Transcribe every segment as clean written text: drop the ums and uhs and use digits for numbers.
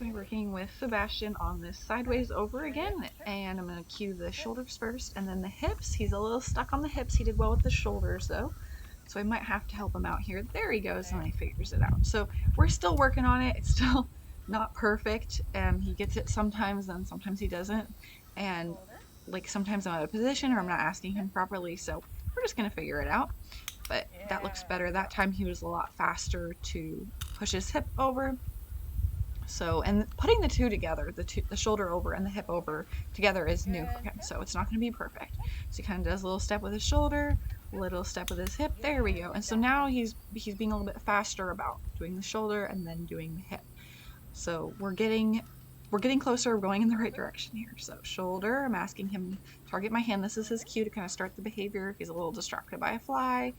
we're working with Sebastian on this sideways over again, and I'm going to cue the shoulders first and then the hips. He's a little stuck on the hips. He did well with the shoulders though, so I might have to help him out here. There he goes, and he figures it out. So we're still working on it. It's still not perfect. He gets it sometimes, and sometimes he doesn't. And like sometimes I'm out of position or I'm not asking him properly, so we're just going to figure it out. But that looks better. That time he was a lot faster to push his hip over. So, and putting the two together, the shoulder over and the hip over together is new for him. So it's not going to be perfect. So he kind of does a little step with his shoulder, little step with his hip. There we go. And so now he's being a little bit faster about doing the shoulder and then doing the hip. So we're getting closer. We're going in the right direction here. So shoulder, I'm asking him to target my hand. This is his cue to kind of start the behavior if he's a little distracted by a fly.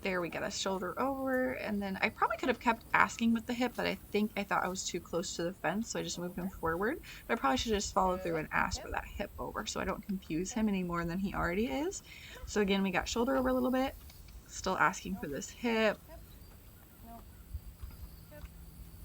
There we got a shoulder over, and then I probably could have kept asking with the hip, but I thought I was too close to the fence, so I just moved him forward. But I probably should have just followed through and asked for that hip over so I don't confuse him any more than he already is. So again, we got shoulder over a little bit, still asking for this hip.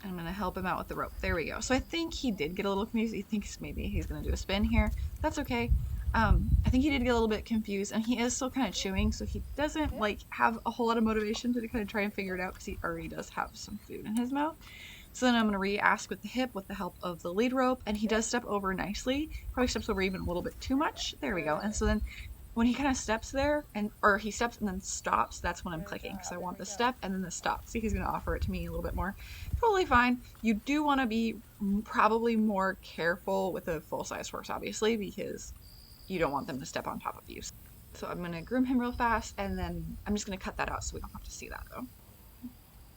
I'm going to help him out with the rope. There we go. So I think he did get a little confused. He thinks maybe he's going to do a spin here. That's okay. I think he did get a little bit confused, and he is still kind of chewing, so he doesn't like have a whole lot of motivation to kind of try and figure it out because he already does have some food in his mouth. So then I'm going to re-ask with the hip with the help of the lead rope, and he does step over nicely. Probably steps over even a little bit too much. There we go. And so then when he kind of steps there, or he steps and then stops, that's when I'm clicking because I want the step and then the stop. See, he's going to offer it to me a little bit more. Totally fine. You do want to be probably more careful with a full-size horse, obviously, because you don't want them to step on top of you. So I'm going to groom him real fast, and then I'm just going to cut that out so we don't have to see that though.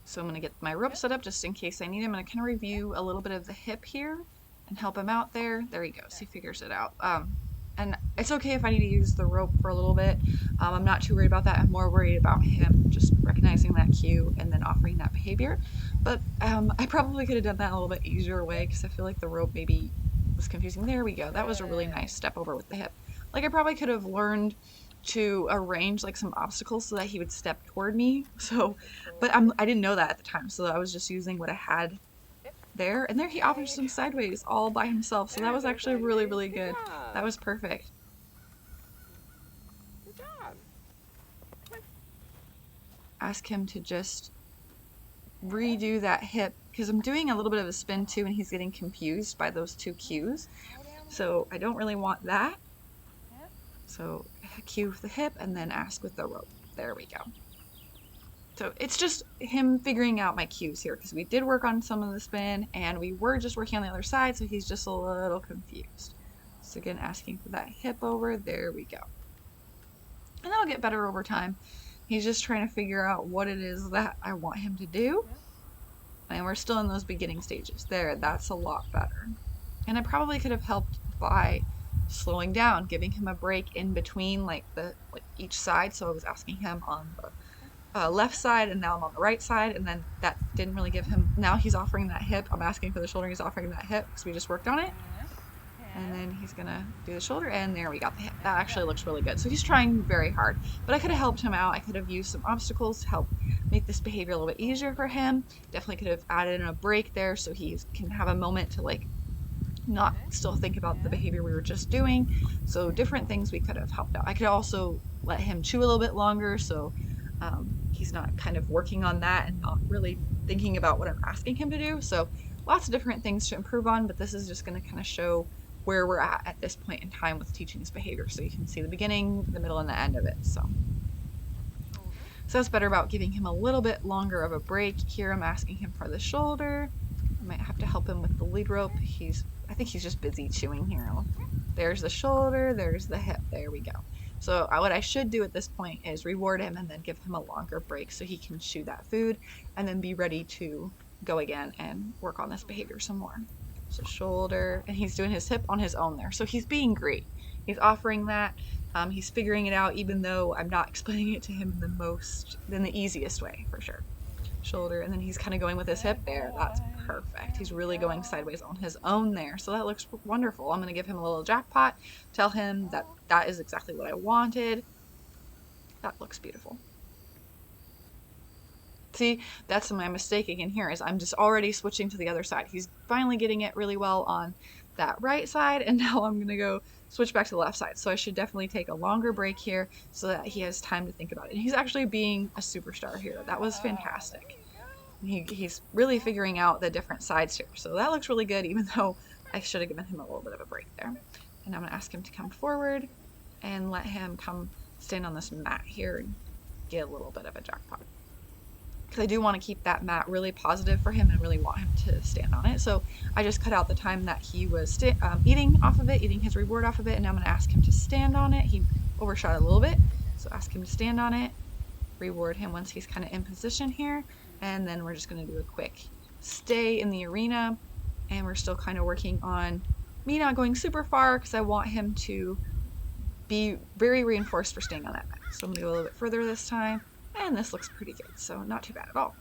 So I'm going to get my rope set up just in case I need him. I'm going to kind of review a little bit of the hip here and help him out there. There he goes. He figures it out. And it's okay if I need to use the rope for a little bit. I'm not too worried about that. I'm more worried about him just recognizing that cue and then offering that behavior. But I probably could have done that a little bit easier way because I feel like the rope maybe was confusing. There we go. That was a really nice step over with the hip. Like I probably could have learned to arrange like some obstacles so that he would step toward me. So, but I didn't know that at the time. So I was just using what I had there. And there he offers some sideways all by himself. So that was actually really, really good. That was perfect. Good job. Ask him to just redo that hip because I'm doing a little bit of a spin too and he's getting confused by those two cues. So I don't really want that. So cue with the hip and then ask with the rope. There we go. So it's just him figuring out my cues here because we did work on some of the spin and we were just working on the other side, so he's just a little confused. So again, asking for that hip over. There we go. And that'll get better over time. He's just trying to figure out what it is that I want him to do. And we're still in those beginning stages. There, that's a lot better. And I probably could have helped by slowing down, giving him a break in between like each side. So I was asking him on the left side and now I'm on the right side, and then that didn't really give him. Now he's offering that hip. I'm asking for the shoulder, he's offering that hip because we just worked on it. And then he's gonna do the shoulder, and there we got the hip. That actually looks really good. So he's trying very hard, but I could have helped him out. I could have used some obstacles to help make this behavior a little bit easier for him. Definitely could have added in a break there so he can have a moment to like not still think about the behavior we were just doing. So different things we could have helped out. I could also let him chew a little bit longer so he's not kind of working on that and not really thinking about what I'm asking him to do. So lots of different things to improve on, but this is just going to kind of show where we're at this point in time with teaching this behavior. So you can see the beginning, the middle, and the end of it. So that's better about giving him a little bit longer of a break. Here I'm asking him for the shoulder. I might have to help him with the lead rope. I think he's just busy chewing here. There's the shoulder, there's the hip. There we go. So what I should do at this point is reward him and then give him a longer break so he can chew that food and then be ready to go again and work on this behavior some more. So shoulder, and he's doing his hip on his own there. So he's being great. He's offering that. He's figuring it out, even though I'm not explaining it to him in the easiest way, for sure. Shoulder, and then he's kind of going with his hip there. That's perfect. He's really going sideways on his own there. So that looks wonderful. I'm going to give him a little jackpot, tell him that that is exactly what I wanted. That looks beautiful. See, that's my mistake again here is I'm just already switching to the other side. He's finally getting it really well on that right side, and now I'm gonna go switch back to the left side. So I should definitely take a longer break here so that he has time to think about it. And he's actually being a superstar here. That was fantastic. He's really figuring out the different sides here. So that looks really good, even though I should have given him a little bit of a break there. And I'm gonna ask him to come forward and let him come stand on this mat here and get a little bit of a jackpot. Because I do want to keep that mat really positive for him and really want him to stand on it. So I just cut out the time that he was eating off of it, eating his reward off of it, and now I'm going to ask him to stand on it. He overshot a little bit, so ask him to stand on it, reward him once he's kind of in position here, and then we're just going to do a quick stay in the arena, and we're still kind of working on me not going super far because I want him to be very reinforced for staying on that mat. So I'm going to go a little bit further this time. And this looks pretty good, so not too bad at all.